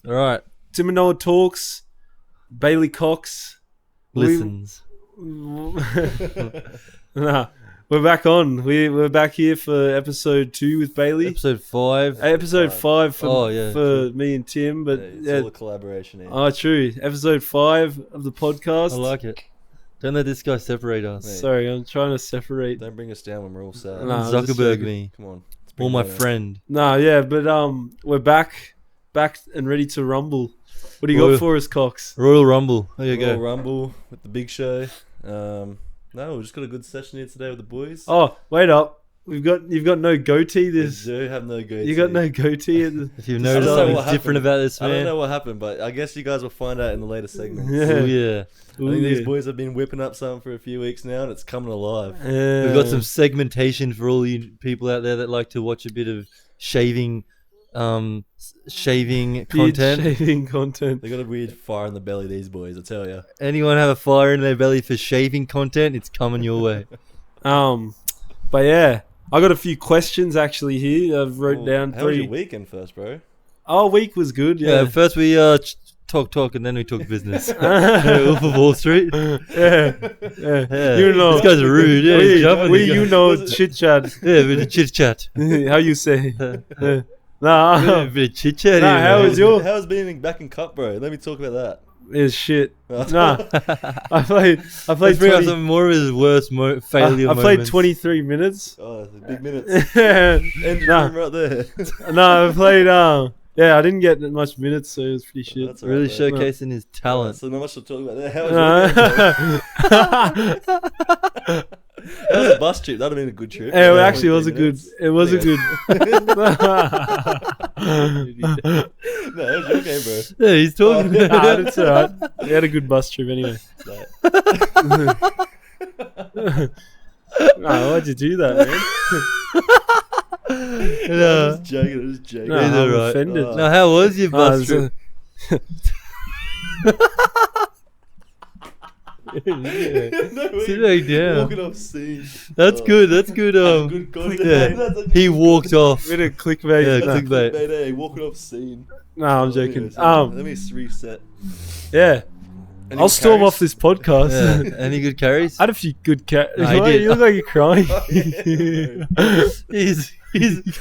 All right. Tim and Noah talks. Bayley Cox Listens. Nah, we're back on. We're back here for episode 2 with Bayley. Episode 5. Episode 5 for true. me and Tim, but it's all a collaboration here. Oh, true. Episode 5 of the podcast. I like it. Don't let this guy separate us. Mate. Sorry, I'm trying to separate. Don't bring us down when we're all sad. No. I'm just Zuckerberg joking. me. Come on. Or my friend. No, yeah, but we're back and ready to rumble. What do you got for us, Cox? Royal Rumble. There you Royal go. Rumble with the big show. No, we've just got a good session here today with the boys. Oh, wait up. You've got no goatee. We do have no goatee. You got no goatee. If you've noticed something different about this I man. don't know what happened, but I guess you guys will find out in the later segments. Yeah. Oh, yeah. I think these boys have been whipping up something for a few weeks now, and it's coming alive. We've got some segmentation for all you people out there that like to watch a bit of shaving content. Shaving content. They got a weird fire in the belly, these boys, I tell you. Anyone have a fire in their belly for shaving content? It's coming your way. But yeah, I got a few questions actually here. I've wrote down 3. How was your weekend first, bro? Our week was good. Yeah, Yeah. first we talk, and then we talk business. Wolf of Wall Street. Yeah. You know, This guy's rude. Yeah, he's jumping the guy. you know, chit chat. Yeah, a bit of chit chat. How you say? Yeah, a bit of chit chat. Nah, how was your? How's being back in cup, bro? Let me talk about that. It's shit. Nah, I played. Let's bring up 20 some more of his worst failure I played moments. 23 minutes. Oh, the big minutes. Nah, Engine room right there. I played. Yeah, I didn't get that much minutes, so it was pretty shit. That's all Really right, mate. showcasing his talent. So not much to talk about there. How was your weekend, bro? That was a bus trip. That'd have been a good trip. It actually was a good. It was a good. No, that was your game, bro. Yeah, he's talking. Nah, it's alright. We had a good bus trip anyway. Nah, why'd you do that, man? No, I was joking. No, He's I'm alright. offended. Now, how was your bus so- trip? Sit back down. Walking off scene. That's good. That's good. Good content. Yeah. That's a He walked off. Bit of clickbait. Yeah, Nah. clickbait. Hey, walking off scene. No, I'm joking. Let me reset. Yeah, Any I'll storm carries? off this podcast. Yeah. Any good carries? I had a few good No, he did. You look like you're crying. He's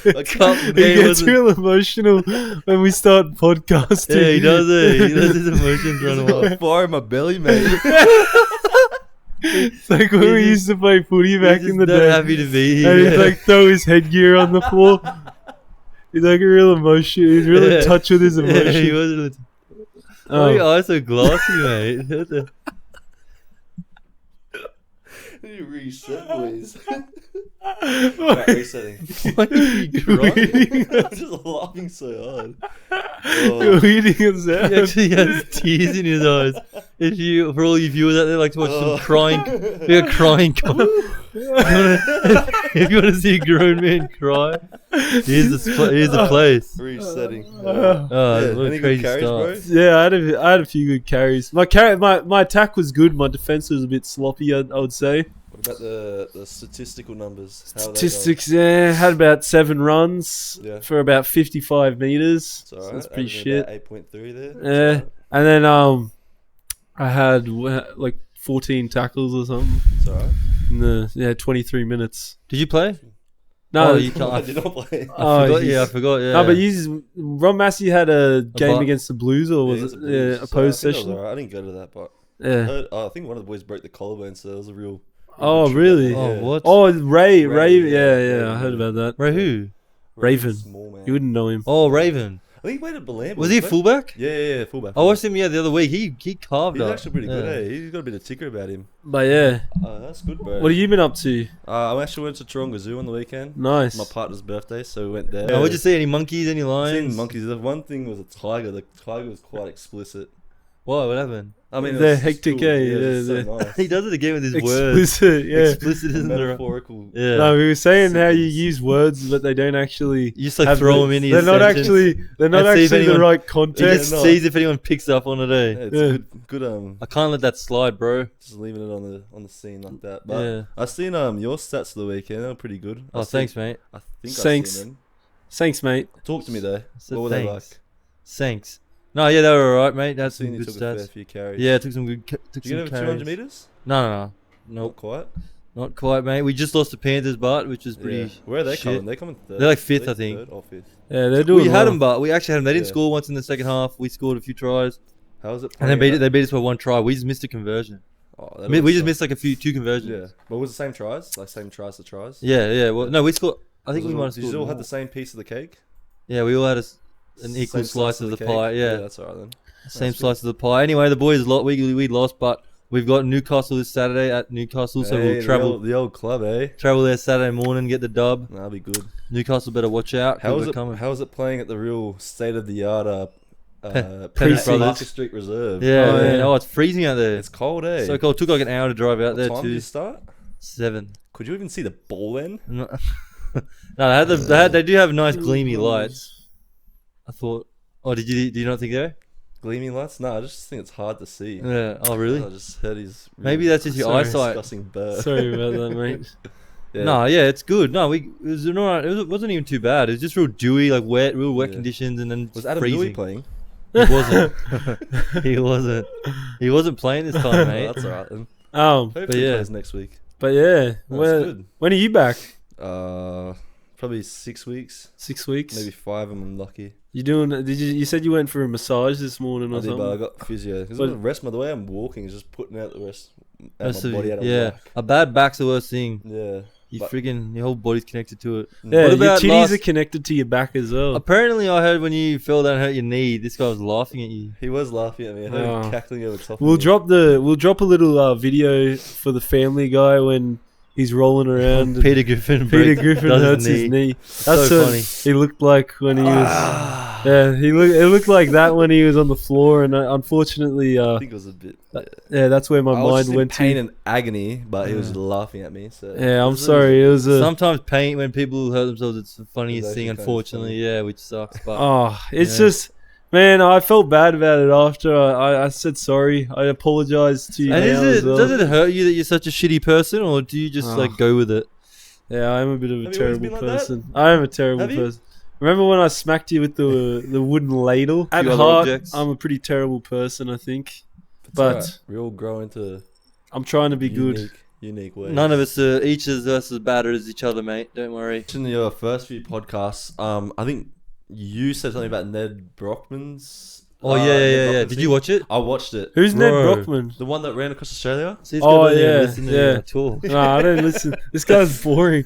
I can't. He game gets wasn't- real emotional when we start podcasting. Yeah, he does it. He lets his emotions run wild. Fire in my belly, mate. It's like when we used to play footy back He's in just the not day. happy to be And here. he'd like throw his headgear on the floor. He's like a real emotion. He's really in Yeah. touch with his Yeah, emotion. he was. Oh. Oh, your eyes so glassy, mate. What the- You reset, boys. Right, resetting. Why did he cry? I'm just laughing so hard. You're Oh. eating He himself. actually has tears in his eyes. If you, for all you viewers out there, like to watch some crying, we are crying. If you want to see a grown man cry, here's the place. Resetting. Oh, Yeah, what a any good crazy carries, start. Yeah, I had a few good carries. My attack was good. My defense was a bit sloppy. I would say. What about the statistical numbers? How are they Statistics, yeah, had about 7 runs Yeah. for about 55 meters. going? So It's that's pretty averaging shit. about 8.3 there. Yeah, and then I had like 14 tackles or something. It's alright. In 23 minutes. Did you play? No, Oh, you can't. I did not play. I forgot. he's- Yeah, I forgot. Yeah. No, but Ron Massey had a game bu- against the Blues, or was it's it a Blues. So opposed I think session? I was alright. I didn't go to that, but I, Yeah. heard, I think one of the boys broke the collarbone, so that was a real. Oh, good really? trip. Oh, Yeah. what? Oh, Ray, Ray, yeah, yeah, I heard about that. Ray who? Raven. Small man. You wouldn't know him. Oh, Raven. I think he played at Belém. Was he a fullback? Yeah, fullback. I watched him the other week. He carved He's up. actually pretty Yeah. good, eh? He's got a bit of ticker about him. But yeah, That's good, bro. what have you been up to? I actually went to Taronga Zoo on the weekend. Nice. My partner's birthday, so we went there. Oh, would you see any monkeys, any I lions? seen monkeys. The one thing was a tiger. The tiger was quite explicit. What happened? I mean, it They're was just hectic, cool. eh? Yeah, it was They're- so nice. He does it again with his words. Explicit, yeah. Explicit isn't the right. Metaphorical. Yeah. No, we were saying how you Sentence. use words, but they don't actually. You just like have throw the- them in his They're not sentence. actually. They're not And see if actually the anyone- right He context. just Yeah, no. sees if anyone picks up on it, Yeah, eh? it's Yeah. good. I can't let that slide, bro. Just leaving it on the scene like that. But Yeah. I seen your stats for the weekend. They were pretty good. Oh, thanks, mate. I think Thanks. I seen them. Thanks, mate. Talk to me though. So What were they thanks. like? Thanks. No, yeah, they were alright, mate. That's Seen some you good took a fair stats. few carries. Yeah, took some good. Took Did you some get over carries. 200 meters? No. Not Nope, quite. not quite, mate. We just lost the Panthers, but which is Yeah. pretty. Where are they shit. coming? They're coming third. They're like Are fifth, they I think. Third or fifth. Yeah, they're doing We had well. them, but we actually had them. They didn't Yeah. score once in the second half. We scored a few tries, How is it? and then playing they beat us by one try. We just missed a conversion. Oh, that We always just sucks. missed like two conversions. Yeah, but was it the same tries? Like same tries to tries? Yeah. Well, no, we scored. I think we might have Did you scored. all had more. the same piece of the cake? Yeah, we all had an equal Same slice of the cake? pie. Yeah, that's alright then. same That's slice of the pie. Anyway, the boys we lost, but we've got Newcastle this Saturday at Newcastle, so Hey, we'll travel the old club, eh? travel there Saturday morning, get the dub. That'll be good. Newcastle better watch out. 'cause How is we're it? coming. How is it playing at the real state of the art? Penn Precinct. Brothers. Parker Street Reserve. Yeah, Oh, man. yeah. Oh, it's freezing out there. It's cold, eh? So cold. Took like an hour to drive out What there time did too. you start? 7. Could you even see the ball then? No, they do have nice gleamy lights. I thought. Oh, did you not think so? Gleaming lights? No, I just think it's hard to see. Yeah. Oh, really? I just heard he's Maybe that's just your Sorry. eyesight. discussing bird. Sorry about that, mate. Yeah. No, yeah, it's good. No, it wasn't even too bad. It was just real dewy, like real wet Yeah. conditions, and then Was Adam freezing. Dewey playing? He wasn't. He wasn't playing this time, Oh, mate. that's alright then. yeah. Hopefully he plays next week. But yeah, That's good. when are you back? Probably 6 weeks, 6 weeks. maybe 5. I'm lucky. You doing? Did you? You said you went for a massage this morning or I did, something. but I got physio. Because But- the rest of the way I'm walking is just putting out the rest. That's My body out of yeah, whack. a bad back's the worst thing. Yeah. You But- friggin' your whole body's connected to it. Yeah, What your about titties last- are connected to your back as well. Apparently, I heard when you fell down and hurt your knee, this guy was laughing at you. He was laughing at me. I heard Oh. him cackling over top. We'll of me. drop a little video for the Family Guy when he's rolling around. and Peter Griffin. Peter Griffin does hurts his knee. That's So what funny. he looked like when he was. Ah. Yeah, it looked like that when he was on the floor, and unfortunately, I think it was a bit. yeah, that's where my I was mind just in went pain to. and agony, but he was Yeah. laughing at me. So Yeah, I'm This is- sorry. It was a. Sometimes pain when people hurt themselves, it's the funniest It's thing. actually kind of Unfortunately, funny. yeah, which sucks. But Oh, it's Yeah. just, man, I felt bad about it after. I said sorry. I apologize to you. and now as well. does it hurt you that you're such a shitty person, or do you just Oh. like go with it? Yeah, I am a bit of a Have you always terrible been like that? person. I am a terrible Have you? person. Remember when I smacked you with the wooden ladle? At Few other heart, objects. I'm a pretty terrible person, I think. It's But- alright. we all grow into I'm trying to be good. unique ways. None of us are each of us as bad as each other, mate. Don't worry. In your first few podcasts, I think you said something about Ned Brockman's. Oh Ned yeah. Brockman's Did thing. you watch it? I watched it. Who's Ned Bro. Brockman? The one that ran across Australia. See, this Oh, guy doesn't even yeah, listen to me yeah. at all. No, I don't listen. This guy's boring.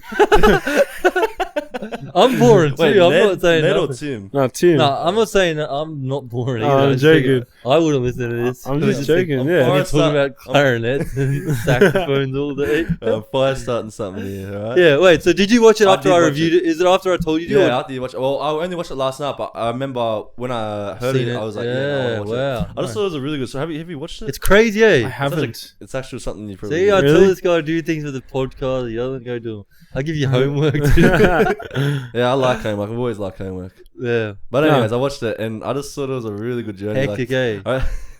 I'm boring too. Wait, I'm Ned, not saying Ned or nothing. Tim? No, Tim. No, I'm not saying that I'm not boring Oh, either. I'm Just like, joking. I wouldn't listen to this. I'm I just just think joking, I'm yeah. fine Forest talking Gump. about clarinets and saxophones all day. I'm fire starting something here, alright? Yeah, wait. So did you watch it I after did I watch reviewed it? Is it after I told you to? Yeah, or- after you watch it. Well, I only watched it last night, but I remember when I heard Seen it, it. I was like, Yeah, yeah, I wanna watch wow. it. I just thought it was a really good. So have you watched it? It's crazy, eh? I Sounds like haven't. it's actually something you probably. See, I tell Really? this guy to do things with the podcast. He doesn't go do them. I give you homework too. Yeah, I like homework. I've always liked homework. Yeah. But No. anyways, I watched it and I just thought it was a really good journey. Hectic, eh?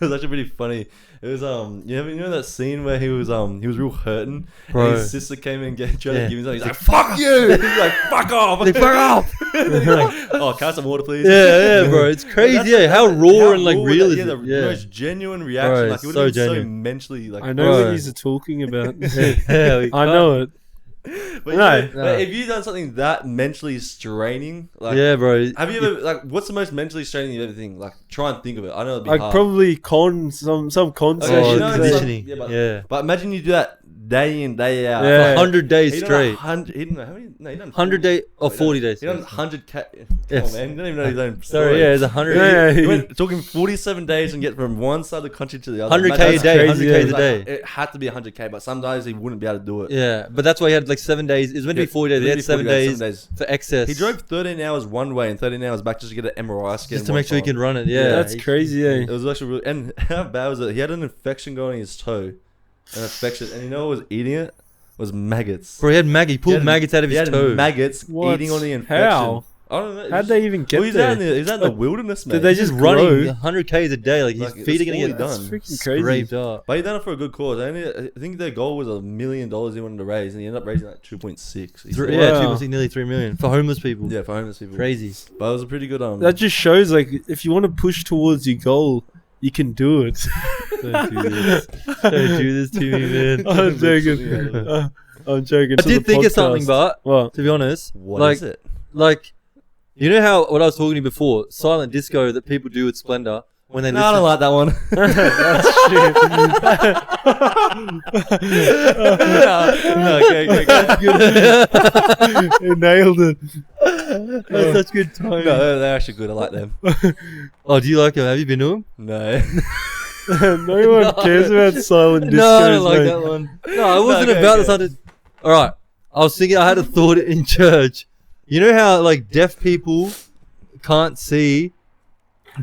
It was actually pretty funny. It was you know that scene where he was real hurting. Bro. And his sister came in and tried Yeah. to give him something. He's like, "Fuck you!" He's like, "Fuck off!" Like, fuck off! He's like, "Oh, can I have some water, please?" Yeah, yeah, bro. It's crazy, yeah. How raw and like real is yeah, it? the Yeah. most genuine reaction. Bro, Like it would so have been so genuine. mentally like. I know what Bro. he's talking about. Yeah, we I can't- know it. But No. yeah, No. but if you've done something that mentally straining, like, Yeah, bro. have you ever like, what's the most mentally straining you've ever think? Like, try and think of it. I know it'd be Like hard. probably some con Okay, sessions. you know, it's conditioning. like- yeah, but- yeah. But imagine you do that day in, day out. Yeah. 100 days He done straight. 100. He didn't know how many. No, he done 100 days or he 40 done- days. He done 100k. Come Yes. on, man. You don't even know his own. Sorry, story. yeah, it's 100. Yeah, He went talking 47 days and get from one side of the country to the other. 100K a Imagine- day, crazy, 100K yeah. a day. It had to be 100k, but some days he wouldn't be able to do it. Yeah, but that's why he had like 7 days. It was meant to be 40 days. He had 7 days for excess. He drove 13 hours one way and 13 hours back just to get an MRI scan. just to one make sure he time. can run it. Yeah, That's he- crazy, eh? It was actually really. And how bad was it? He had an infection going in his toe. An infection. And you know what was eating it? Was maggots. Bro, he had maggot. He He pulled had- maggots out of He his had toe. maggots What? eating on the infection. How? I don't know. How'd they even get He's there? out in the wilderness, man. Did they He's just just running grow? 100 k's a day. Like his Like, feet are that's gonna all get he done. That's freaking crazy. scraped up. But he done it for a good cause. I think their goal was $1 million he wanted to raise, and he ended up raising like 2.6. He said. Yeah, Wow. nearly 3 million for homeless people. Yeah, for homeless people. Crazy. But it was a pretty good That just shows, like, if you want to push towards your goal, you can do it. Don't do this. Don't do this to me, man. I'm joking. I'm joking. I did think of something, but What? to be honest, What like, is it? like, you know how what I was talking to you before, silent disco that people do with Splendor when they No, I don't like that one. That's good. You nailed it. That's such good time. No, they're actually good. I like them. Oh, do you like them? Have you been to them? No. No one cares about silent discos. No, I don't like mate. that one. No, it wasn't okay, about okay. the silent. All right, I was thinking. I had a thought in church. You know how like deaf people can't see,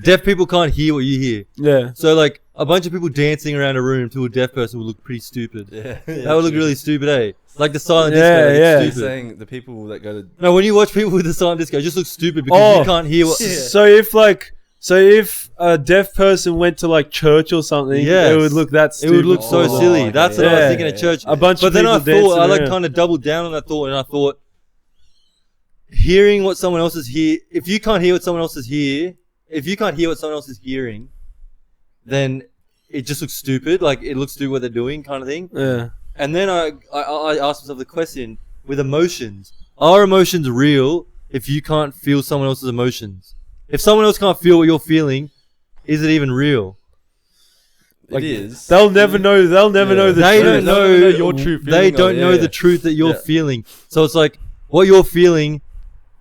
deaf people can't hear what you hear. Yeah. So like a bunch of people dancing around a room to a deaf person would look pretty stupid. Yeah. That would look really stupid, eh? Like the silent Yeah, disco. Like, yeah. it's You're stupid. saying the people that go to No, when you watch people with the silent disco, it just looks stupid because you can't hear what. Yeah. So if a deaf person went to like church or something, Yes. it would look that It stupid. would look so Oh, silly. okay. That's what I was Yeah. thinking at church. A bunch But of then I people thought, I dancing like around. kind of doubled down on that thought, and I thought, hearing what someone else is hear, if you can't hear what someone else is hearing, then it just looks stupid. Like it looks stupid what they're doing, kind of thing. Yeah. And then I asked myself the question with emotions: are emotions real if you can't feel someone else's emotions? If someone else can't feel what you're feeling, is it even real? it is. They'll never know. They'll never Yeah. know the They truth. don't They'll know never know your true They feeling of don't it, know yeah. the truth that you're Yeah. feeling. So it's like what you're feeling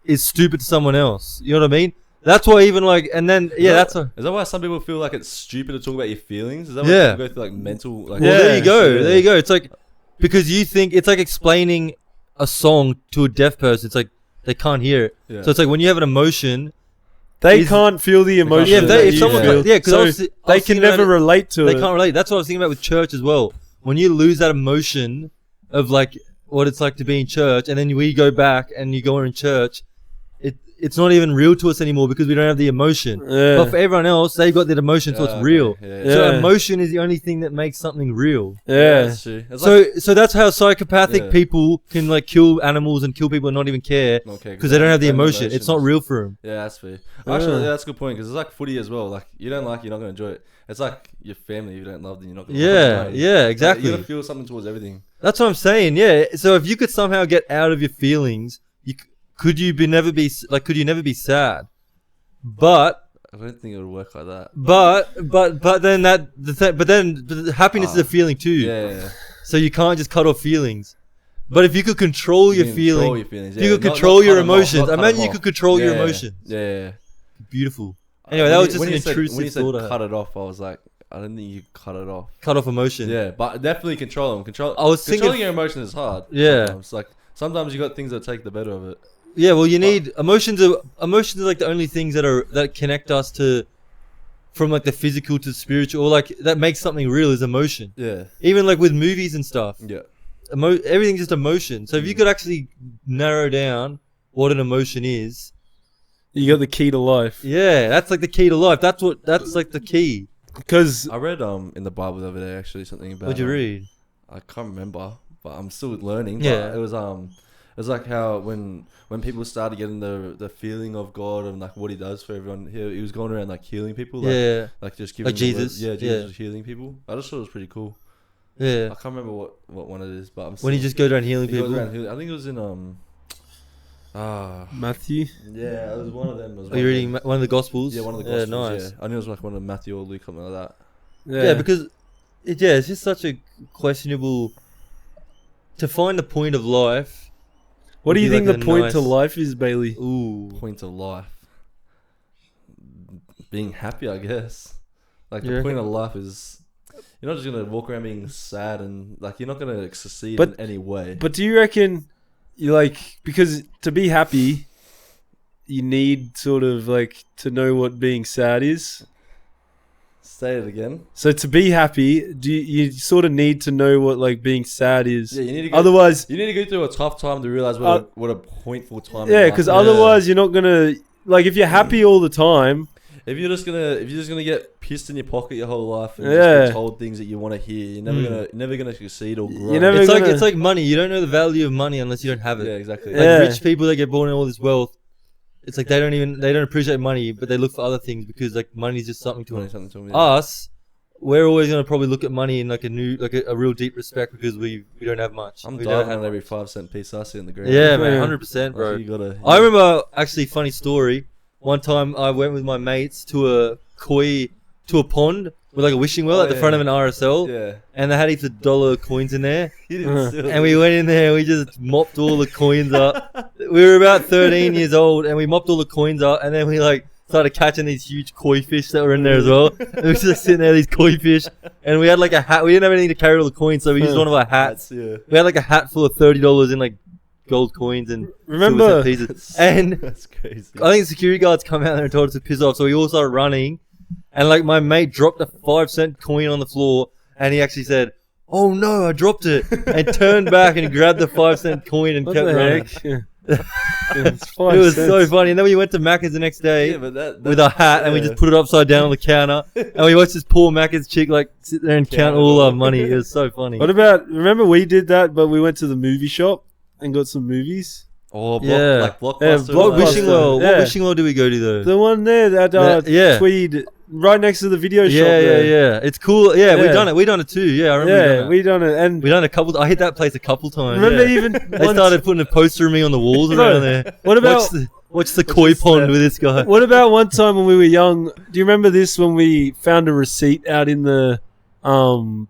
is stupid to someone else. You know what I mean? That's why even like, and then that's a. Is that why some people feel like it's stupid to talk about your feelings? Is that why Yeah. people go through like mental? Like, Well, Yeah. there you go. Yeah. There you go. It's like because you think it's like explaining a song to a deaf person. It's like they can't hear it. Yeah. So it's like when you have an emotion. They Is- can't feel the emotion. Yeah, that if you someone, feel. yeah, because So I was they thinking can about never it. relate to They it. can't relate. That's what I was thinking about with church as well. When you lose that emotion of like what it's like to be in church, and then we go back and you go in church, it's not even real to us anymore because we don't have the emotion. Yeah. But for everyone else, they've got that emotion, so it's okay. real. Yeah. So Yeah. emotion is the only thing that makes something real. Yeah. That's true. It's like, So that's how psychopathic Yeah. people can like kill animals and kill people and not even care okay, because they don't have the emotion. emotions. It's not real for them. Yeah, that's fair. Actually, Yeah. that's a good point because it's like footy as well. Like you don't like, it, you're not gonna enjoy it. It's like your family. If you don't love them, you're not gonna. Yeah, love them. yeah, Like, exactly. you gotta feel something towards everything. That's what I'm saying. Yeah. So if you could somehow get out of your feelings, could you never be sad? But I don't think it would work like that. but then but happiness is a feeling too. Yeah. So you can't just cut off feelings. But if you could control your Control feeling, your feelings. if you yeah. could Not control your cut 'em off, emotions. not cut 'em Imagine you off. could control your Yeah, emotions. Yeah. Beautiful. Anyway, that was just an when you intrusive said thought I had. cut it off, I was like, I don't think you cut it off. Cut off emotion. Yeah, but definitely control them. I was thinking- Controlling your emotions is hard. Yeah. Sometimes you got things that take the better of it. Yeah, well, you need emotions. Emotions are like the only things that connect us to, from like the physical to spiritual, or like that makes something real is emotion. Yeah. Even like with movies and stuff, Yeah. everything's just emotion. So if you could actually narrow down what an emotion is, You got the key to life. yeah, that's like the key to life. That's like the key. Because I read in the Bible the other day actually something about. What'd you read? I can't remember, but I'm still learning. Yeah. But it was like how when people started getting the feeling of God and like what He does for everyone, he was going around like healing people. Like, Yeah, Like just giving Like them the Jesus? word. Yeah, Jesus Yeah. was healing people. I just thought it was pretty cool. yeah. I can't remember what one it is, but I'm. When you just go around healing he goes people. around healing. I think it was in Matthew. Yeah, it was one of them. Are you reading one of the Gospels? Yeah, one of the Gospels. Yeah, nice. Yeah. I knew it was like one of Matthew or Luke, something like that. Yeah, because it's just such a questionable to find the point of life. What do would you be think like the a point nice- to life is, Bailey? Ooh, Point of life. Being happy, I guess. Like You the point reckon? of life is you're not just gonna walk around being sad and like you're not gonna succeed But- in any way. But do you reckon you like, because to be happy, you need sort of like to know what being sad is? Say it again. So to be happy, you sort of need to know what like being sad is? Yeah, you need to go, Otherwise, you need to go through a tough time to realize what a pointful time. yeah, in life because is. otherwise you're not gonna like if you're happy all the time. If you're just gonna get pissed in your pocket your whole life and Yeah. just be told things that you want to hear, you're never gonna succeed or grow. You're never It's gonna- like money. You don't know the value of money unless you don't have it. Yeah, exactly. Like Yeah. rich people that get born in all this wealth, it's like they don't appreciate money, but they look for other things because like money's just something to them. Something to me. Us, we're always gonna probably look at money in like a real deep respect because we don't have much. I'm We dying don't have on every much. 5-cent piece I see in the ground. Yeah, man, Yeah. 100%, bro. You gotta. I remember actually funny story. One time I went with my mates to a pond with like a wishing well Oh, at the yeah. front of an RSL, Yeah. and they had heaps of dollar coins in there. You didn't steal And we went in there and we just mopped all the coins up. We were about 13 years old and we mopped all the coins up, and then we like started catching these huge koi fish that were in there as well. And we were just sitting there, these koi fish, and we had like a hat. We didn't have anything to carry all the coins, so we used one of our hats. Yeah. We had like a hat full of $30 in like gold coins and Remember- silver cent pieces. And That's crazy. I think the security guards come out there and told us to piss off, so we all started running. And like my mate dropped a 5-cent coin on the floor, and he actually said, "Oh no, I dropped it," and turned back and grabbed the 5-cent coin and What kept the running. heck? Yeah. It's It 5 was so cents. funny. And then we went to Macca's the next day Yeah, but that with our hat, and we just put it upside down on the counter, and we watched this poor Macca's chick like sit there and count all our money. It was so funny. What about? Remember we did that, but we went to the movie shop and got some movies. Oh, Yeah. like Blockbuster. Yeah, What Blockbuster. wishing well? Yeah. What wishing well do we go to though? The one there at Yeah. Tweed, right next to the video shop. Yeah, there. yeah. It's cool. Yeah, Yeah. we done it. We done it too. Yeah, I remember. Yeah, we done it, and We done a couple. I hit that place a couple times. remember yeah. even They once- started putting a poster of me on the walls Bro, around there. What about Watch the koi pond with this guy what about one time when we were young? Do you remember this when we found a receipt out in the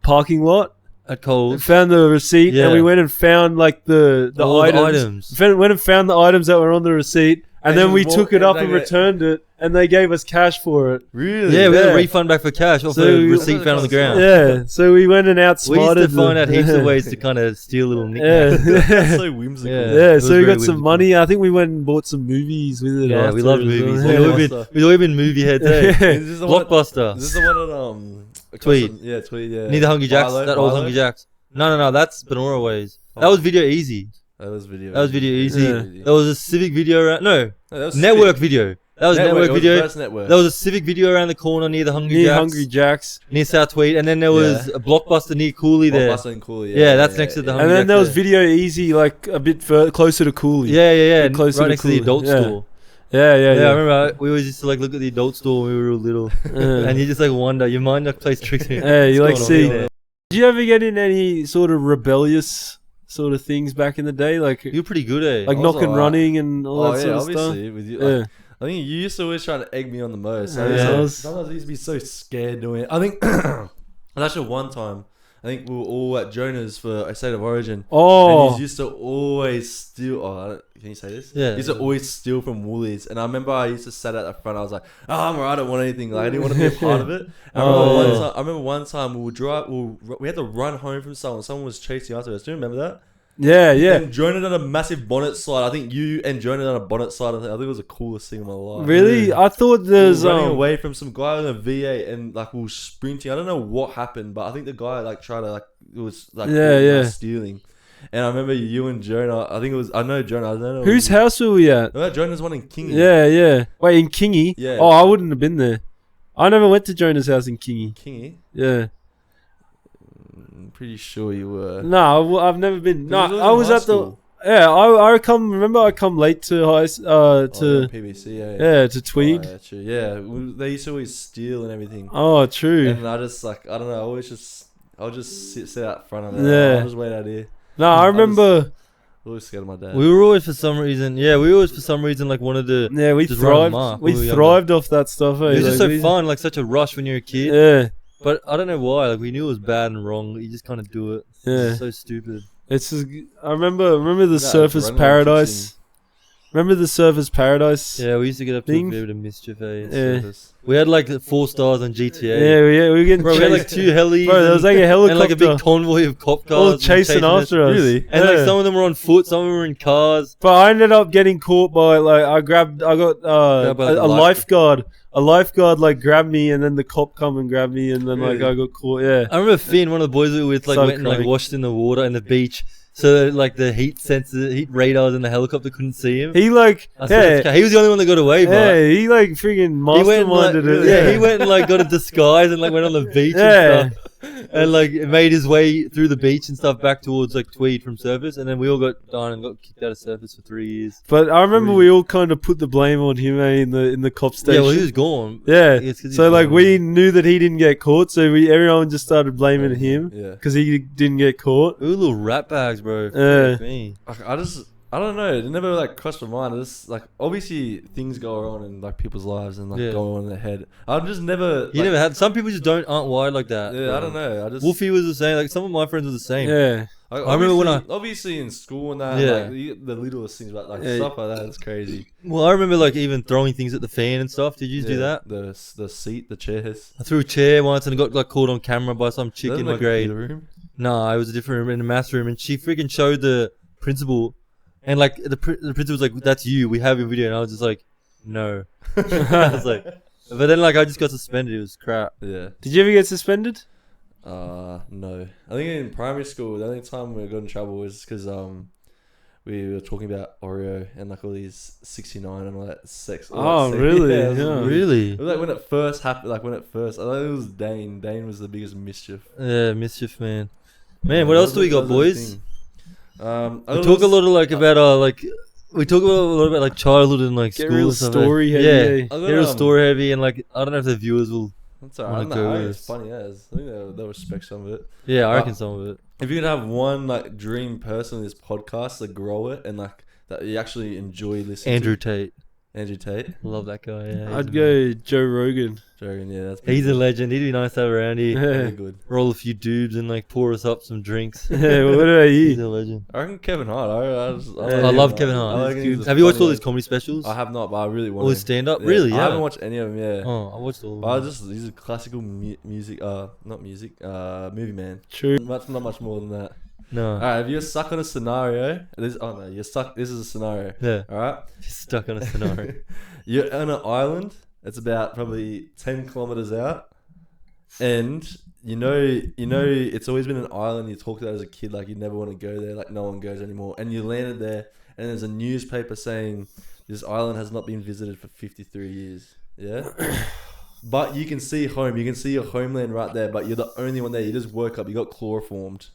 parking lot? at Coles? Found the receipt Yeah. and we went and found like the All the items. items. Went and found the items that were on the receipt, and And then you we walk- took it and up they and go- returned it, and they gave us cash for it. Really? Yeah, we had Yeah. a refund back for cash off So a we- receipt found on the ground. Yeah, so we went and We outsmarted. used to find out heaps of yeah. ways to kind of steal little Yeah, nicknames. That's so whimsical. Yeah. yeah. It was So we very got some whimsical. money. I think we went and bought some movies with it. Yeah, we after love as well. movies. Yeah. We've always been movie heads, eh? Is this the one- Blockbuster. Is this the one at Tweed. Yeah, Tweed. Yeah. Near the Hungry Jacks. Milo, That old Milo? Hungry Jacks. No, that's Benora Ways. That Oh. was Video Easy. That was video. That was Video Easy. Yeah. There was a Civic Video around. No, No, that was Network Civic. Video. That was Network It was Video. the first network. There was a Civic Video around the corner near the Hungry Near Jacks. Hungry Jacks, Near South Tweed. And then there was a Blockbuster near Cooley there. Blockbuster and Cool. Yeah, that's next to the and Hungry then Jacks there was there. Video Easy, like a bit closer to Cooley. Yeah. Bit closer Right to next to the Cooley. adult Yeah. store. yeah. Yeah, I remember we always used to like look at the adult store when we were real little. And you just like wonder, your mind like plays tricks on you. Yeah, you like What's going on see. there? Did you ever get in any sort of rebellious sort of things back in the day, like You're pretty good, eh? like I was knock and alright. running and all Oh that yeah, sort of stuff? obviously. With you, Yeah. like, I think you used to always try to egg me on the most. Yeah. Sometimes I used to be so scared doing it. I think and actually one time, I think we were all at Jonah's for a State of Origin. And Oh, he used to always steal. Can you say this? Yeah. He used to always steal from Woolies. And I remember I used to sit at the front. I was like, oh, I'm alright. I don't want anything. Like, I didn't want to be a part of it. I remember one time we had to run home from someone. Someone was chasing after us. Do you remember that? yeah. And Jonah done a massive bonnet slide. I think you and Jonah done a bonnet slide. I think it was the coolest thing in my life. Really? I thought We there's were running away from some guy on a V8 and like we were sprinting. I don't know what happened, but I think the guy like tried to like it was like Yeah, caught, yeah. like, stealing. And I remember you and Jonah. I think it was I know Jonah. I don't know whose house were we at? No, Jonah's one in Kingy. Yeah. Wait, in Kingy? Yeah. Oh, I wouldn't have been there. I never went to Jonah's house in Kingy. Kingy. Yeah. I'm pretty sure you were. No, I've never been. No, 'Cause it I was in at high the. school. Yeah, I come. Remember, I come late to Oh, to PBC. to Tweed. Oh, yeah, true. Yeah, they used to always steal and everything. Oh, true. And I just like I don't know. I'll just sit out front of it. Yeah. I'll just wait out here. No, I remember. Always scared of my dad. We were always for some reason like wanted to. Yeah, we Just run thrived. amok We when we were thrived off that stuff. Eh? It was just Like, so we- fun, like such a rush when you're a kid. Yeah, But I don't know why. Like we knew it was bad and wrong. But you just kind of do it. yeah. It's so stupid. It's just. I remember the Yeah, Surface running in the Paradise. Remember the Surfers Paradise? Yeah, we used to get up to Thing? a bit of Mischief. Yeah. Service. We had like 4 stars on GTA. Yeah, we were getting Bro, we had like chased. 2 helis. Bro, there was like a and helicopter. like a big convoy of cop cars. all and chasing after us. Really? And like some of them were on foot, some of them were in cars. But I ended up getting caught by like I got Grabbed by the a life- lifeguard. A lifeguard like grabbed me, and then the cop come and grabbed me, and then like Really? I got caught. Yeah. I remember Finn, one of the boys we were with, like So went and like chronic. washed in the water in the beach, so that, like the heat radars in the helicopter couldn't see him. He like I swear yeah. it's ca- he was the only one that got away, Yeah, but he like freaking he went and, like, masterminded it. he went and like got a disguise and like went on the beach Yeah. and stuff, and like made his way through the beach and stuff back towards like Tweed from Surface, and then we all got done and got kicked out of Surface for 3 years. But I remember we all kind of put the blame on him in the cop station. Yeah, well, he was gone. Yeah. It's 'cause he's So like gone. we knew that he didn't get caught, so everyone just started blaming him Yeah. because he didn't get caught. We were little rat bags, bro. Yeah. Fuck me. I don't know. It never like crossed my mind. It's like obviously things go on in like people's lives and like Yeah. go on in their head. I'm just never. You like, never had. Some people just aren't wired like that. Yeah, I don't know. I just. Wolfie was the same. Like some of my friends were the same. Yeah. Like, I remember when obviously in school and that, Yeah. like the littlest things, but like Yeah. stuff like that, it's crazy. Well, I remember like even throwing things at the fan and stuff. Did you do Yeah, that? The seat, the chairs. I threw a chair once and got like caught on camera by some chick That's in like my a grade. computer room. No, it was a different room in the math room, and she freaking showed the principal, and like the principal was like, "That's you. We have your video," and I was just like, "No." I was like, but then like I just got suspended. It was crap. Yeah. Did you ever get suspended? No. I think in primary school, the only time we got in trouble was because we were talking about Oreo and like all these 69 and all that sex. all Oh, that sex. really? Yeah, it was Yeah. weird. Really? It was like when it first happened. Like when it first, I thought it was Dane. Dane was the biggest mischief. Yeah, Mischief, man. Man, what else do we got, boys? We We talk a lot of like about we talk a lot about like childhood and like Get school real and stuff. story heavy, Yeah, eh? I got, get real story heavy, and like I don't know if the viewers will. That's alright. wanna go No, with it's this. funny as. I think they'll respect some of it. Yeah, I Uh, reckon some of it. If you could have one like dream person in this podcast to grow it and like that you actually enjoy listening Andrew to. Tate, Andrew Tate. love that guy. Yeah, I'd go Joe Rogan. Jogan, yeah, that's He's a legend. He'd be nice to have around here. pretty good. Roll a few dubs and like pour us up some drinks. Yeah, what about He's you? a legend. I reckon Kevin Hart. I love Kevin Hart. I reckon he's a Have you watched all funny his comedy specials? I have not, but I really want All his to. stand up? Yeah. Really? I Yeah. haven't watched any of them. Yeah. Oh, I watched all. But I Of them. he's a classical music. Not music. Movie man. True. Not much more than that. No. All right. If you're stuck on a scenario, you're stuck. This is a scenario. Yeah. All right. Just stuck on a scenario. You're on an island. It's about probably 10 kilometers out, and you know, it's always been an island you talked about as a kid. Like you never want to go there. Like no one goes anymore. And you landed there, and there's a newspaper saying this island has not been visited for 53 years. Yeah. But you can see home. You can see your homeland right there. But you're the only one there. You just woke up. You got chloroformed.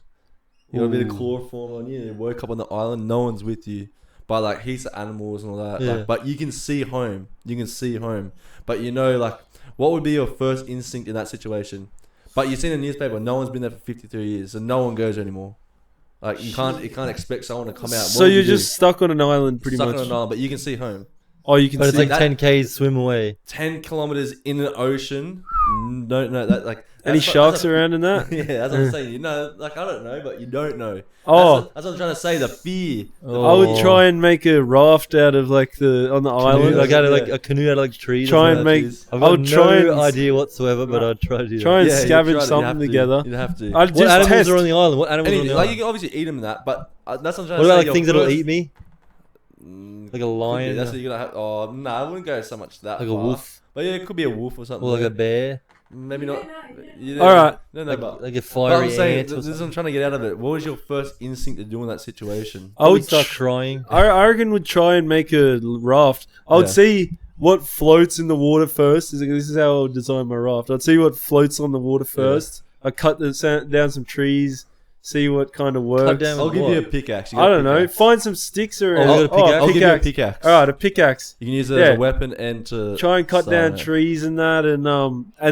You got a bit of Ooh. chloroform on you. You woke up on the island. No one's with you. But like heaps of animals and all that. Yeah. Like, but you can see home. You can see home. But you know, like, what would be your first instinct in that situation? But you've seen in the newspaper, no one's been there for 53 years, so no one goes anymore. Like you can't expect someone to come out. So you're just stuck on an island pretty stuck much. on an island, but you can see home. Oh, you can But it's see. like 10 Ks swim away. 10 kilometers in an ocean. No, that like. Any that's what- sharks that's what- around in that? Yeah, that's what I'm saying. You know, like I don't know, but you don't know. Oh. That's what I'm trying to say. The fear. I would try and make a raft out of like on the island. Like out of like Yeah. a canoe out of like trees. Try or and something. make. I've I got would no try and idea whatsoever, but I'd try to do try and Yeah, you scavenge have something to. together. You'd have to. I'd What just animals test. are on the island? What animals are on Anything, the like island? you can obviously eat them in that, but that's what I'm trying What to say. about like your things that'll first- eat me? Mm, Like a lion? That's what you're gonna have. Oh no, I wouldn't go so much that Like a far. wolf? But yeah, it could be a wolf or something. Or like a bear? Maybe not. You All right. No, Like, but. like a But fiery I'm saying, ant or this is what something? I'm trying to get out of it. What was your first instinct to do in that situation? I would start crying. I reckon would try and make a raft. I would Yeah. see what floats in the water first. This is how I would design my raft. I'd see what floats on the water first. I'd cut down some trees, see what kind of works. down- I'll give what? you a pickaxe. You I got a don't know. pickaxe. Find some sticks or Oh, you got a pickaxe? I'll give you a pickaxe. All right, a pickaxe. You can use it as Yeah. a weapon and to Try and cut down it. trees and that, and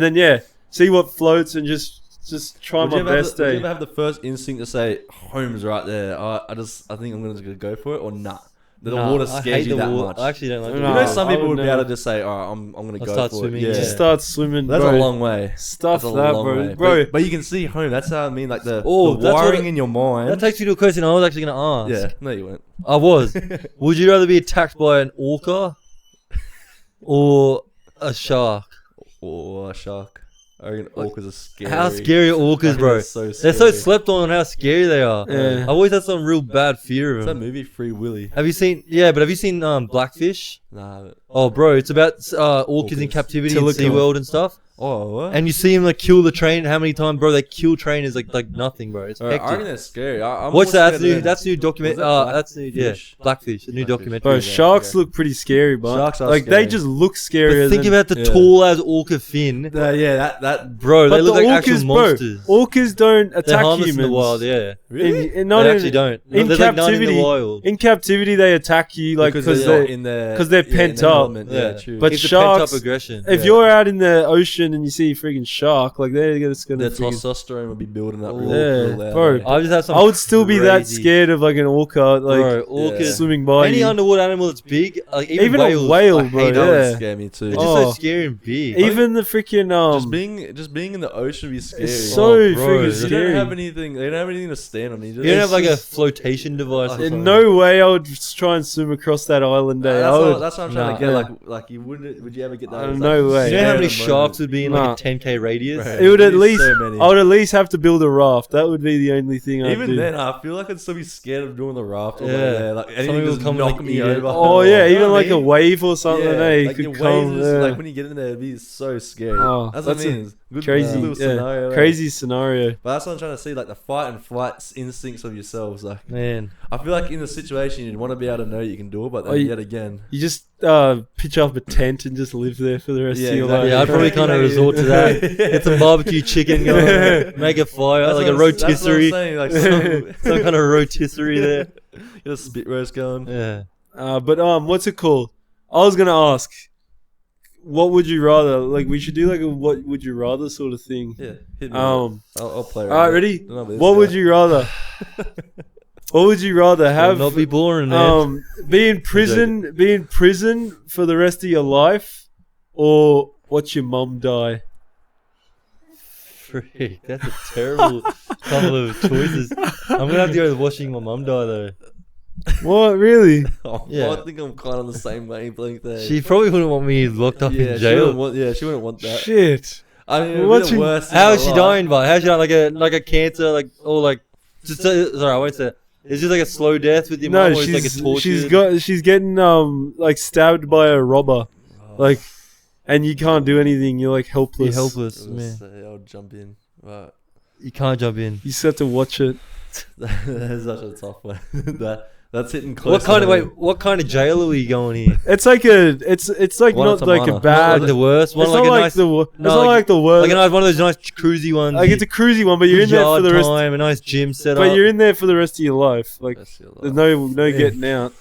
then yeah, see what floats and just try Would my you ever have best. the- would you Eh? ever have the first instinct to say home's right there? I think I'm gonna go for it or nah? The Nah, water I scares hate you the that water. much. I actually don't like the No, You water. know, some I people would would be never. able to just say, "Oh, I'm gonna I'll go start for swimming, it." Yeah, yeah. Just start swimming, that's bro. a long way. Stuff That's a that, long bro. way. Bro, But you can see home. That's how I mean, like the That's wiring what- in your mind. That takes you to a question I was actually going to ask. Yeah, no, you won't. I was. Would you rather be attacked by an orca or a shark? Or a shark. I reckon orcas are scary. How scary are I orcas, reckon bro? They're so They're scary. so slept on how scary they are. Yeah. I've always had some real bad fear What's of that them. movie, Free Willy? Have you seen? Yeah, but have you seen Blackfish? Nah. Oh, bro, it's about orcas in Orcas. captivity in Tilikum. SeaWorld and stuff. Oh, what? And you see them like kill the train. How many times, bro? They kill trainers like nothing, bro. It's Alright, I reckon hectic. they're scary. I'm Watch more that. scared of them. That's new document. Was that That's new. Yeah, Blackfish? Blackfish. A new Blackfish. documentary. bro, Yeah, sharks yeah. look pretty scary, but Sharks are like scary. they just look But scarier. think than, about the Yeah. tall as orca fin, Yeah, that. bro. but They look the like orcas, actual bro. monsters. Orcas don't They're attack harmless humans in the wild. Yeah, Not they in- actually don't. in There's like none in captivity- the wild. In captivity, they attack you like because they're they. in their 'cause they're in pent their up. element. Yeah, Yeah. true. But It's a pent sharks- up aggression. If Yeah. you're out in the ocean and you see a freaking shark, like they're just gonna. their freaking- testosterone would be building up real, Yeah, real loud. bro. eh? I just have some. I would still be that crazy- scared of like an orca, like bro. Orcas. Yeah. swimming by Any you. underwater animal that's big, like Even whales, a whale, I bro. hate That them. would Yeah. scare me too. It's just Oh. so scary and big. Even the freaking just being in the ocean would be scary. it's so Oh, bro, freaking you you scary. don't have anything. They don't have anything to stand on. You just, you don't have like a just- flotation device. or In something. In no way I would just try and swim across that island. That's, I would, what I'm trying to Nah. get. Like you wouldn't. Would you ever get that? No way. You know how many Yeah. sharks would be in like Nah. a 10K radius? Right. it would at There's least. so many. I would at least have to build a raft. That would be the only thing I'd Even do. then, I feel like I'd still be scared of doing the raft. Over Yeah. there. Like anything Somebody will just come and, knock like, me eat it. over. Oh yeah, You know even what I like a mean? wave or something. Hey, like could the come. waves, Yeah. like when you get in there, it'd be so scary. Oh, that's that's what I a mean. It's good, crazy, little yeah, scenario. crazy scenario. But that's what I'm trying to see, like the fight and flight instincts of yourselves. Like Man, I feel like in the situation you'd want to be able to know you can do it, but then Oh, you- yet again, You just pitch up a tent and just live there for the rest Yeah, of your exactly. life. yeah, I'd probably kind of resort to that. Get some barbecue chicken going, make a fire, That's like what a I'm- that's what I'm rotisserie, saying, like some kind of rotisserie there. get a spit roast going. Yeah. But what's it called? I was gonna ask, what would you rather? Like, we should do like a what would you rather sort of thing. Yeah, hit me. I'll play. All right, ready? Don't know about this What would guy. you rather? What would you rather have? Not be boring, man. Be in prison for the rest of your life, or watch your mum die. Freak, that's a terrible couple of choices. I'm gonna have to go with watching my mum die though. What really? Oh, Yeah. I think I'm kind of the same wavelength there. She probably wouldn't want me locked up in She jail. wouldn't want, she wouldn't want that. Shit. I mean, Watching- watching, worse. How is she dying by? How's she dying? Like a cancer, like or like just sorry, I won't say that. It's just like a slow death with your No, mum, or it's like a torture. she's getting like stabbed by a robber, like, and you can't do anything. You're like helpless. You're helpless, man. I'll jump in. Right. You can't jump in. You just have to watch it. That's such a tough one. That's hitting close. What kind of jail are we going here? It's like it's like not like a Guatemala. bad. Like the worst one, It's like not a like nice, it's not like the worst. like a nice one of those nice cruisy ones. Like it's a cruisy one, but you're in there for the rest. time, a nice gym set But up. you're in there for the rest of your life. Like there's no getting out.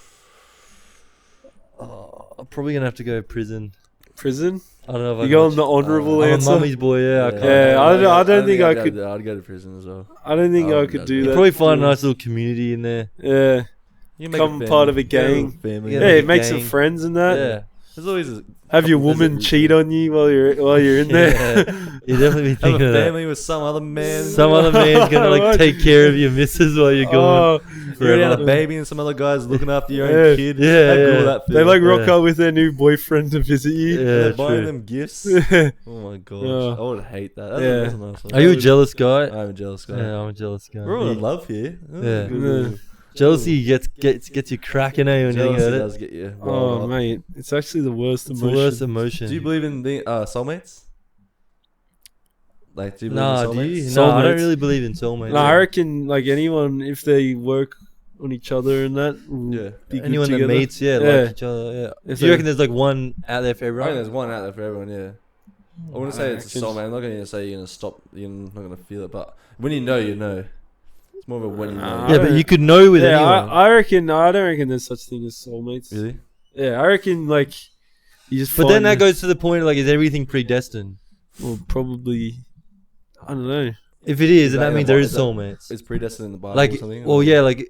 Oh, I'm probably gonna have to go prison. Prison. I don't know if I You can go on watch- the honorable I'm a answer. mummy's boy, yeah. I can't. Yeah, I don't think I could. I'd go to prison as well. I don't think Oh, I could yeah. do You that. probably find a nice little community in there. Yeah, You Become part of a gang. Family. Yeah, yeah, like a make some gang. friends and that. Yeah. There's always a, Have your couple woman visitors. cheat on you while you're in there. Yeah. You definitely be have thinking a of that. family with some other man. Some other man's gonna like What? take care of your missus while you're gone. Oh, You already had a forever. baby and some other guys looking after your Yeah. own kid. Yeah, How cool yeah. that they feel? like rock Yeah. up with their new boyfriend to visit you. Yeah, They're buying true. them gifts. Yeah. Oh my gosh, Yeah. I would hate that. That's, Yeah. that's a nice one. Are you a jealous guy? I'm a jealous guy. Yeah, I'm a jealous guy. We're all in love here. Yeah. Yeah. Jealousy gets you cracking, eh? When you think Jealousy about it. does get you. Oh riled up. mate, it's actually the worst It's emotion. the worst emotion. Do you believe in the soulmates? Like, do you believe Nah, in do soulmates? you? No, I don't Soulmates. really believe in soulmates. No, I reckon like anyone if they work on each other and that. will Yeah. be good Anyone that together. meets, yeah, Yeah. like each other, yeah. If Do you they- reckon there's like one out there for I think everyone? there's one out there for everyone. Yeah. I wouldn't say it's a reckon- soulmate. I'm not going to say you're going to stop. You're not going to feel it, but when you know, you know. It's more of a when you know. Nah. Yeah, but you could know with Yeah, anyone. I reckon. I don't reckon there's such thing as soulmates. Really? Yeah, I reckon like you just. But then find- that goes to the point of like, is everything predestined? Well, probably. I don't know. If it is, Is then that that in means the there Bi- is is that- soulmates. It's predestined in the Bible Like, or something? well, or- yeah, like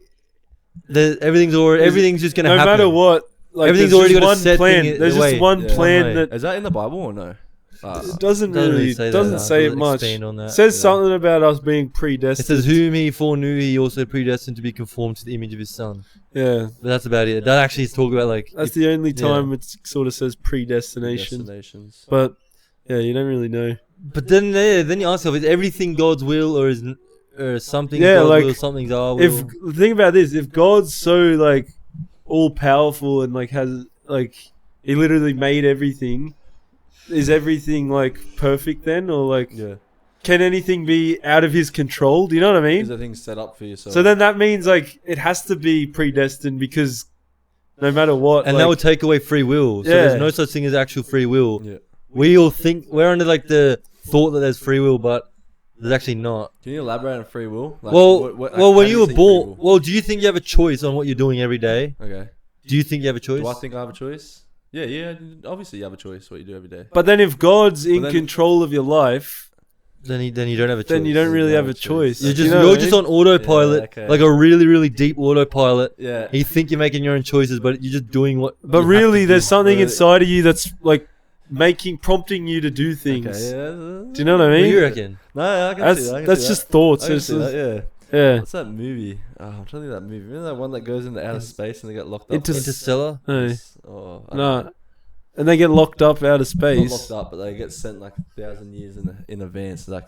everything's just gonna no happen. matter what. Like, Everything's there's already just got a one set plan. thing There's just away. one Yeah. plan One way. that Is that in the Bible or no? it doesn't Doesn't really say that, doesn't no. say it Doesn't much. expand on that. It says Yeah. something about us being It predestined. says, "Whom he foreknew, he also predestined to be conformed to the image of his son." Yeah, But that's about it. That actually is talk about like. that's if- the only yeah. time it sort of says predestination. Destinations. But yeah, you don't really know. But then you ask yourself: is everything God's will, or something Yeah, God's like, will, something's our will? If think about this, if God's so like all powerful and like has like he literally made everything, is everything like perfect then, or like Yeah. can anything be out of his control? Do you know what I Is mean? there things set up for yourself? So then that means like it has to be predestined because no matter what, and like, that would take away free will. So Yeah. there's no such thing as actual free will. Yeah. We all think we're under like the thought that there's free will, but there's actually not. Can you elaborate on free will? Like, Well, like, when how do you were see free born, will? well, do you think you have a choice on what you're doing every day? Okay. Do you think you have a choice? Do I think I have a choice? Yeah. Obviously, you have a choice what you do every day. but then if God's in then- control of your life, Then you don't have a choice. then you don't really have a choice. You're You just know you're what I just mean? on autopilot, Yeah, okay. like a really really deep autopilot. Yeah. You think you're making your own choices, but you're just doing what. But you have really, to there's do. something Really? inside of you that's like prompting you to do things. Okay, yeah. Do you know what I What mean? do you reckon? No, I can That's see that. I can that's see just that. thoughts. I can It's see just- that, yeah. yeah. What's that movie? Oh, I'm trying to think of that movie. Remember that one that goes into outer space and they get locked up? Interstellar. No, Oh, I don't know. no. And they get locked up out of Not space. locked up, but they get sent like 1,000 years in advance. Like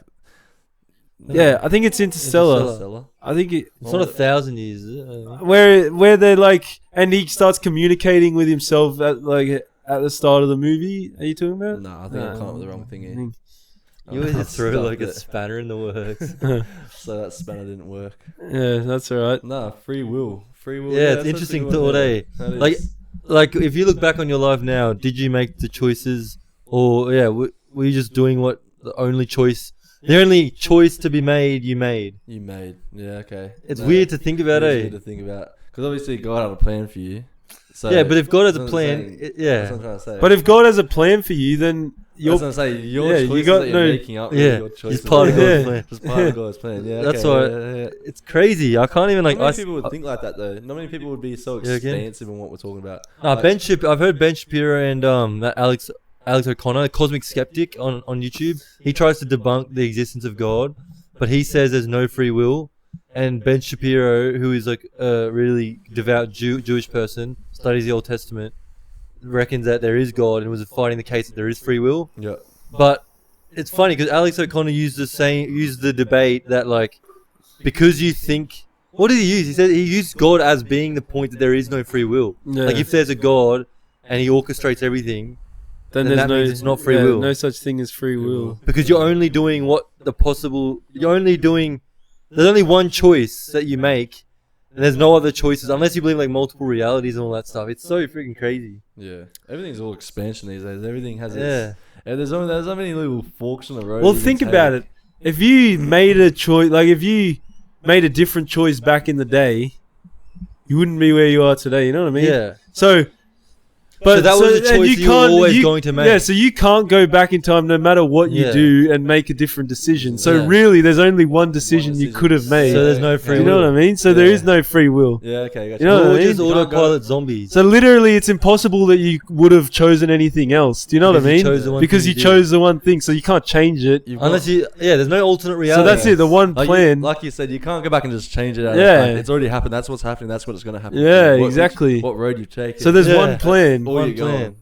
Yeah, I think it's Interstellar. Interstellar. I think it, It's not 1,000 years. Is it? where they're like, and he starts communicating with himself at the start of the movie. Are you talking about? No, I think I come up with the wrong thing here. You always just throw Stuffed like a it. spanner in the works. So that spanner didn't work. Yeah, that's all right. No, free will. Free will. Yeah, it's that's interesting a good one, thought, yeah. eh? That Like- is. Like if you look back on your life now, did you make the choices, or were you just doing what the only choice to be made you made? You made. Yeah, okay. It's No, weird to think about, it is eh? weird to think about. Because obviously God had a plan for you. So Yeah, but if God has a that's what I'm plan, saying. it- That's yeah. what I'm trying to say. But if God has a plan for you, then That's you're what I'm saying. Your yeah, you choices got that you're no- making up. Yeah, Your it's choices part of that- God's Yeah. plan. It's part of God's plan. Yeah, That's okay, why yeah. it's crazy. I can't even like. Not many people would think like that though. Not many people would be so You reckon? expansive in what we're talking about. Nah, Like, I've heard Ben Shapiro and that Alex O'Connor, Cosmic Skeptic on YouTube. He tries to debunk the existence of God, but he says there's no free will. And Ben Shapiro, who is like a really devout Jewish person, studies the Old Testament, reckons that there is God and was fighting the case that there is free will. Yeah. But it's funny because Alex O'Connor used the debate that like because you think. What did he use? He said he used God as being the point that there is no free will. Yeah. Like if there's a God and he orchestrates everything, then then there's that no means it's not free will. No such thing as free will. because you're only doing there's only one choice that you make, and there's no other choices unless you believe like multiple realities and all that stuff. It's so freaking crazy. Yeah. Everything's all expansion these days. Everything has Yeah. its. Yeah, there's so many little forks in the road. Well, you think can about take. it. If you made a choice, like if you made a different choice back in the day, you wouldn't be where you are today. You know what I mean? Yeah. So, So that was a and choice you were always going to make. Yeah, so you can't go back in time no matter what you Yeah. do and make a different decision. So Yeah. really, there's only one decision you decision. could have made. So there's no free you know will. what I mean? So there Yeah. is no free will. Yeah. Okay. Gotcha. You know what I We're mean? just You can't go- autopilot zombies. So literally, it's impossible that you would have chosen anything else. Do you know Because what I you mean? chose the one Because thing you you did. chose the one thing, so you can't change it. You've got- Unless there's no alternate So reality. that's it. The one Like plan. like you said, you can't go back and just change it out. Yeah. Like, it's already happened. That's what's happening. That's what's going to happen. Yeah, What- exactly. What road you've taken. So there's Yeah. one plan. All one you're going. plan.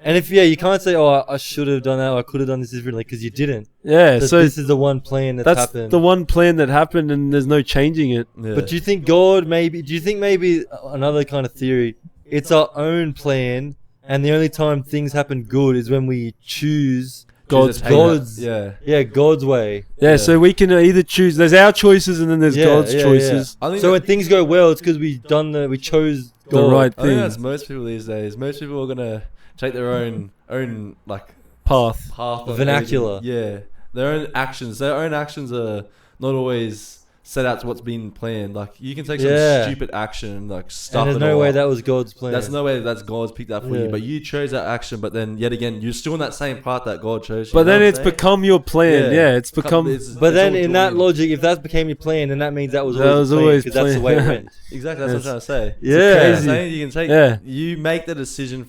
And if you can't say, "Oh, I should have done that. Or I could have done this differently," because you didn't. Yeah. That So this is the one plan that's happened. the one plan that happened, and there's no changing it. Yeah. But do you think God maybe? Do you think maybe another kind of theory? It's our own plan, and the only time things happen good is when we choose God's God's Yeah. God's way. Yeah, Yeah. so we can either choose. There's our choices, and then there's Yeah, God's yeah, choices. I think So that- when things go well, it's because we chose The God. right I think thing. that's most people these days. Most people are gonna take their own like Path. path of Vernacular. everything. Yeah, their own actions. Their own actions are not always set out to what's been planned. Like you can take Yeah. some stupid action and like stuff And there's it no all way up. that was God's plan. That's no way that's God's picked that for Yeah. you, but you chose that action. But then yet again, you're still in that same part that God chose. You But know then what I'm it's saying? become your plan. Yeah, it's become. But then all in that joined. logic, if that became your plan, then that means that was That always was the plan, always 'cause that's the way it planned. went. Exactly, that's what I'm trying to say. Yeah. crazy. Saying you can take. Yeah. You make the decision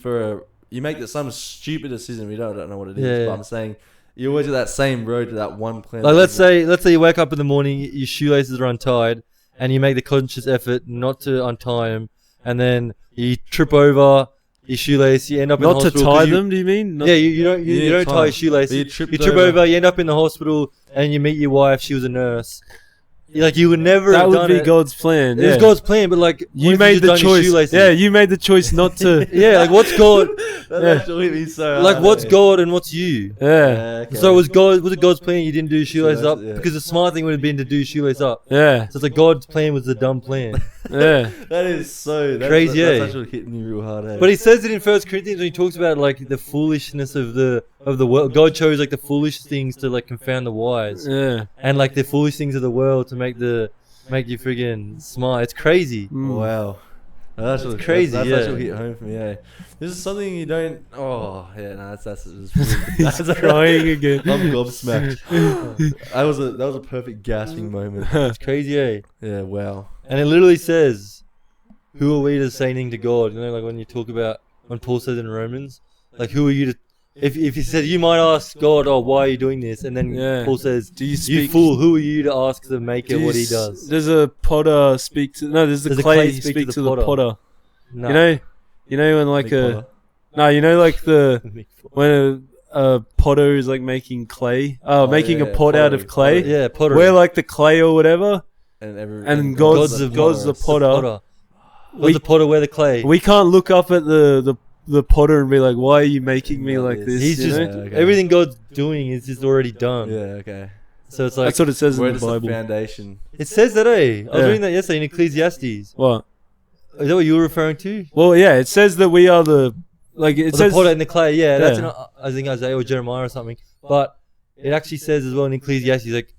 you make some stupid decision. We don't know what it is. Yeah. But I'm saying you always get that same road to that one plan. Like let's say you wake up in the morning, your shoelaces are untied, and you make the conscious effort not to untie them, and then you trip over your shoelace, you end up in the Not to hospital. 'cause tie you- them, do you mean? Not Yeah, you don't You you don't didn't tie tie your shoelace. but you You tripped trip over. over, you end up in the hospital, and you meet your wife. She was a nurse. Like you would never that have would done be it. God's plan. It Yeah. was God's plan, but like what You if made just the done your choice. shoelaces? Yeah, you made the choice not to. Yeah, like what's God? That Yeah. actually be so Like hard, what's eh? God and what's you? Yeah, Okay. So was it God's plan you didn't do shoelace up? Yeah. Because the smart thing would have been to do shoelace up. yeah, So it's like God's plan was the dumb plan. yeah. That is so Crazy, That's eh? actually hitting me real hard. Eh? But he says it in First Corinthians when he talks about like the foolishness of the world. God chose like the foolish things to like confound the wise, Yeah. and like the foolish things of the world to make you friggin' smart. It's crazy. Mm. Wow. That's It's crazy, That's yeah. actually hit home for me. Eh? This is something you don't. Oh yeah, no, that's He's that's crying again. I'm gobsmacked. that was a perfect gasping moment. It's crazy, eh? Yeah, wow. And it literally says, "Who are we to say anything to God?" You know, like when Paul says in Romans, like, "Who are you to?" If he said, "You might ask God, oh, why are you doing this?" And then Yeah. Paul says, Do you "You speak? fool, who are you to ask the Maker what he does?" Does a potter speak to? No, does the Does the clay clay speak to the potter? No. You know when like Big a Potter. no, you know like when a potter is like making clay, making a yeah, pot out of pottery, clay. pottery. Yeah, pottery. We're like the clay or whatever. And God's the potter. God's the potter, we're the clay. We can't look up at the potter and be like, "Why are you making me Yeah, like this. this?" He's you just know? Yeah, okay. everything God's doing is just already done. Yeah, okay. So it's like That's what it says Where in does the the Bible. foundation? it says that. I was Yeah. reading that yesterday in Ecclesiastes. What? Is that what you were referring to? Well, yeah, it says that we are the like it Or says the potter and the clay. Yeah, that's Yeah. in I think Isaiah or Jeremiah or something. But it actually says as well in Ecclesiastes, like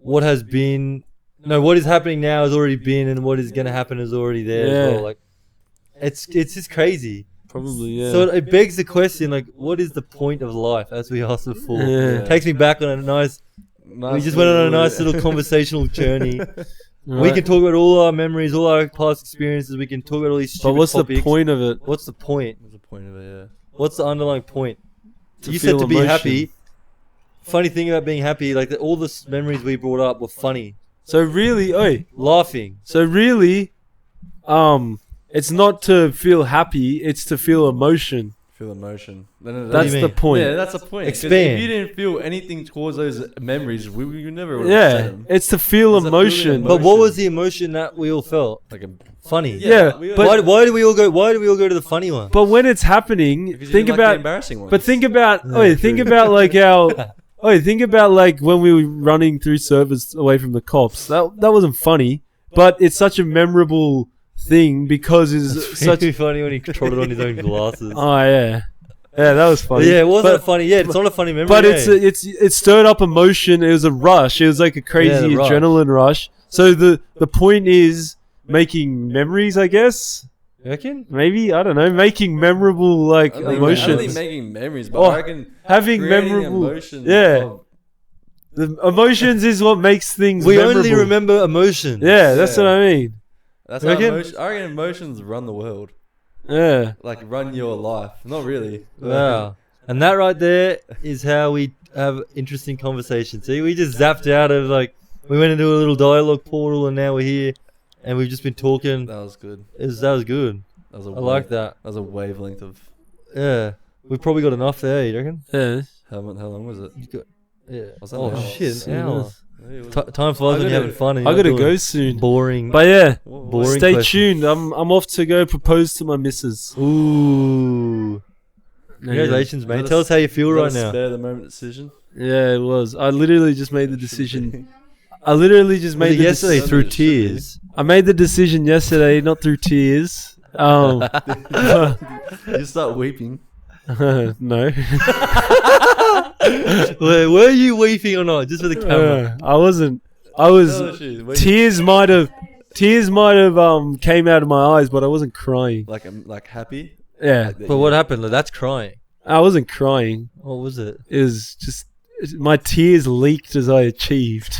what is happening now has already been, and what is going to happen is already there Yeah. as well. Like it's just crazy. probably yeah. So it begs the question, like, what is the point of life, as we asked before? Yeah. Takes me back on a nice. We just went on a nice little conversational journey. We Right. can talk about all our memories, all our past experiences. We can talk about all these stupid But what's topics. the point of it? What's the point? What's the point of it? Yeah. What's the underlying point? To You said feel to be emotion. happy. Funny thing about being happy, like all the memories we brought up were funny, So really, laughing. it's not to feel happy; it's to feel emotion. Feel emotion. That's mean? the point. Yeah, that's the point. 'Cause Expand. If you didn't feel anything towards those memories, we never would have Yeah, said them. it's to feel It's a emotion. feeling But what Emotion. was the emotion that we all felt? Like a Funny. Yeah, we- but- Why do we all go? Why do we all go to the funny one? But when it's happening, because you think didn't like the about. embarrassing ones. But think about. Yeah, think true. about like our. Think about like when we were running through servers away from the cops. That wasn't funny, but it's such a memorable thing because it's It's such. such funny when he trotted on his own glasses. Oh yeah, that was funny. Yeah, it wasn't But- funny. Yeah, it's not a funny memory. But eh? it stirred up emotion. It was a rush. It was like a crazy the rush. adrenaline rush. So the point is making memories, I guess. You reckon? Maybe I don't know. Making memorable like I don't think emotions. making memories, but Oh, I reckon having creating memorable. emotions Yeah. of- The emotions is what makes things. We memorable. only remember emotion. Yeah, that's Yeah. what I mean. That's You how reckon? I reckon emotions run the world. Yeah. Like run your life. Not really. Wow. And that right there is how we have interesting conversations. See, we just zapped out of we went into a little dialogue portal, and now we're here, and we've just been talking. That was good. That was good. That was a I like that. That was a wavelength of Yeah, we've probably got enough there. You reckon? Yeah. how long was it? You got, yeah. What's that Oh now? shit, an hour. It was- Time flies when you're gotta- having fun. And I you're gotta not go doing soon. boring. But yeah, Whoa, boring stay question. tuned. I'm off to go propose to my missus. Ooh, congratulations, mate. Is Tell us how you feel Was that right a now. Spare the moment decision. Yeah, it was. I literally just made the decision. I literally just Was made it the yesterday deci- through It should be. tears. I made the decision yesterday, not through tears. You start weeping. No. Were you weeping or not? Just for the camera. I wasn't. I was Tell the truth. Were you- tears might have came out of my eyes, but I wasn't crying. like happy. Yeah, Like that But you- what happened? Like, that's crying. I wasn't crying. What was it? It was just my tears leaked as I achieved.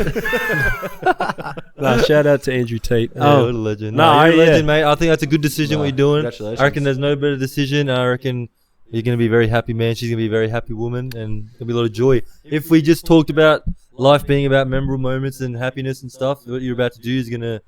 Nah, shout out to Andrew Tate. Yeah, what a legend. no, You're a yeah. legend, mate. I think that's a good decision what you're doing. Congratulations. I reckon there's no better decision. I reckon you're going to be a very happy man. She's going to be a very happy woman, and there'll be a lot of joy. If we just talked about life being about memorable moments and happiness and stuff, what you're about to do is going to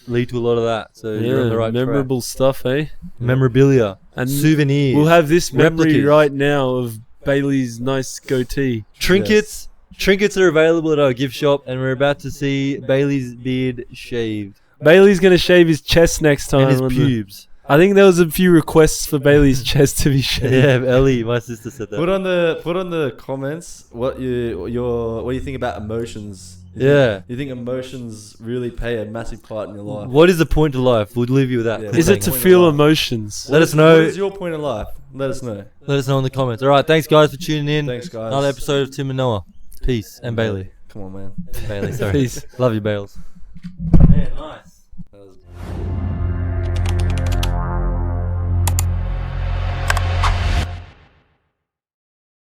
lead to a lot of that. So you're on the right memorable stuff, eh? track. Memorabilia, And souvenirs, we'll have this memory replicas. right now of Bailey's nice goatee. trinkets. Trinkets are available at our gift shop, and we're about to see Bailey's beard shaved Bailey's gonna shave his chest next time. and his on the- pubes. I think there was a few requests for Bailey's chest to be shaved. Yeah, Ellie, my sister said that. Put on the comments what you think about emotions. Yeah. You think emotions really play a massive part in your life? What is the point of life? We'll leave you with that. Yeah. Is it to Point of feel life. emotions? Let us know. What is your point of life? Let us know. Let us know in the comments. All right, thanks guys for tuning in. Thanks, guys. Another episode of Tim and Noah. Peace and Bailey. Come on, man. Bailey, sorry. Peace. Love you, Bales. Man, nice.